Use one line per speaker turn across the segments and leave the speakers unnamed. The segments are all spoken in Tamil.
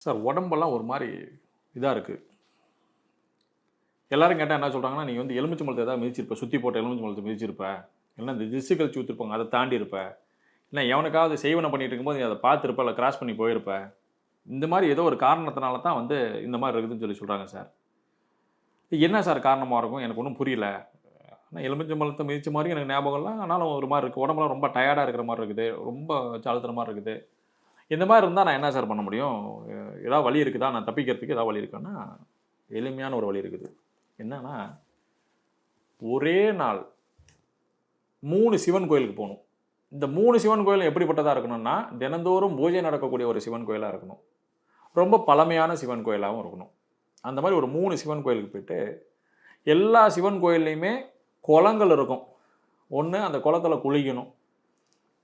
சார் உடம்பெல்லாம் ஒரு மாரி இதா இருக்கு. எல்லாரும் கேட்டா என்ன சொல்றாங்கன்னா, "நீ வந்து எலுமிச்சம்பழத்த ஏதாவது மிதிச்சிருப்ப. சுத்தி போட்ட எலுமிச்சம்பழத்த மிதிச்சிருப்ப. இல்ல இந்த திசு கழிச்சு விட்டுருப்பாங்க. அத தாண்டி இருப்ப. இல்ல எவனுக்காவது செய்வன பண்ணிட்டு இருக்கும்போது நீ அத பார்த்திருப்ப. இல்ல கிராஸ் பண்ணி போயிருப்ப." இந்த மாரி ஏதோ ஒரு காரணத்தினால தான் வந்து இந்த மாரி இருக்குதுன்னு சொல்லி சொல்றாங்க சார். என்ன சார் காரணமா இருக்கும்? எனக்கு ஒண்ணும் புரியல. ஆனா எலுமிச்சம்பழத்த மிதிச்ச மாரி எனக்கு ஞாபகம் இல்ல. ஆனாலும் ஒரு மாரி இருக்கு. உடம்பெல்லாம் ரொம்ப டயர்டா இருக்கிற மாரி இருக்குது. ரொம்ப வச்சு அழுத்துற மாரி இருக்குது. இந்த மாரி இருந்தா நான் என்ன சார் பண்ண முடியும்? ஏதாவது வழி இருக்குதா? நான் தப்பிக்கிறதுக்கு ஏதாவது வழி இருக்கான்னா, எளிமையான ஒரு வழி இருக்குது. என்னன்னா, ஒரே நாள் 3 சிவன் கோயிலுக்கு போணும். இந்த 3 சிவன் கோயிலும் எப்படிப்பட்டதா இருக்கணும்னா, தினந்தோறும் பூஜை நடக்கக்கூடிய ஒரு சிவன் கோயிலா இருக்கணும். ரொம்ப பழமையான சிவன் கோயிலாவும் இருக்கணும். அந்த மாரி ஒரு 3 சிவன் கோயிலுக்கு போயிட்டு, எல்லா சிவன் கோயில்லயுமே குளங்கள் இருக்கும். ஒண்ணு அந்த குளத்தில குளிக்கணும்.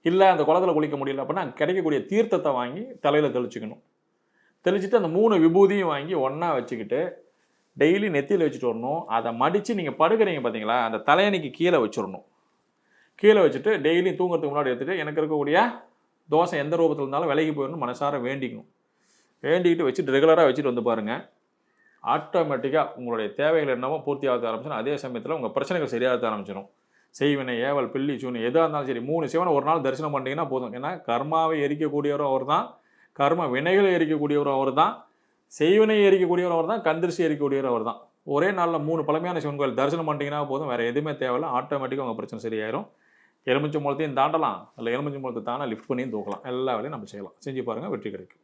இல்ல அந்த குளத்தில குளிக்க முடியல அப்படின்னா, அங்க கிடைக்கக்கூடிய தீர்த்தத்த வாங்கி தலையில தெளிச்சுக்கணும். தெளிச்சுட்டு அந்த 3 விபூதியும் வாங்கி ஒண்ணா வச்சுக்கிட்டு, டெய்லி நெத்தியில வச்சுட்டு வரணும். அத மடிச்சு நீங்க படுக்குறீங்க பார்த்தீங்களா, அந்த தலையணைக்கு கீழ வச்சுரணும். கீழ வச்சுட்டு டெய்லி தூங்குறதுக்கு முன்னாடி எடுத்துட்டு, எனக்கு இருக்கக்கூடிய தோஷம் எந்த ரூபத்தில இருந்தாலும் விலகி போயிடணும்னு மனசார வேண்டிக்கணும். வேண்டிக்கிட்டு வச்சுட்டு ரெகுலரா வச்சுட்டு வந்து பாருங்க. ஆட்டோமேட்டிக்கா உங்களுடைய தேவைகள் என்னவோ பூர்த்தி ஆக ஆரம்பிச்சுரும். அதே சமயத்தில உங்க பிரச்சனைகள் சரியாக ஆரம்பிச்சுரும். செய்வினை, ஏவல், பில்லி, சூனியம் எதா இருந்தாலும் சரி 3 சிவன ஒரு நாள் தரிசனம் பண்ணிட்டீங்கன்னா போதும். ஏன்னா கர்மாவை எரிக்கக்கூடியவரும் அவர்தான். கர்ம வினைகளை எரிக்கக்கூடியவரும் அவர்தான். செய்வினை எரிக்கக்கூடியவரும் அவர்தான். கண்திருஷ்டி எரிக்கக்கூடியவரும் அவர்தான். ஒரே நாள்ல 3 பழமையான சிவன் கோயில் தரிசனம் பண்ணிட்டீங்கன்னா போதும். வேற எதுவுமே தேவையில்ல. ஆட்டோமேட்டிக்கா உங்க பிரச்சனை சரியாயிரும். எலுமிச்சம்பழத்தையும் தாண்டலாம். இல்ல எலுமிச்சம்பழத்த தானா லிஃப்ட் பண்ணியும் தூக்கலாம். எல்லா வேலையும் நம்ம செய்யலாம். செஞ்சு பாருங்க வெற்றி கிடைக்கும்.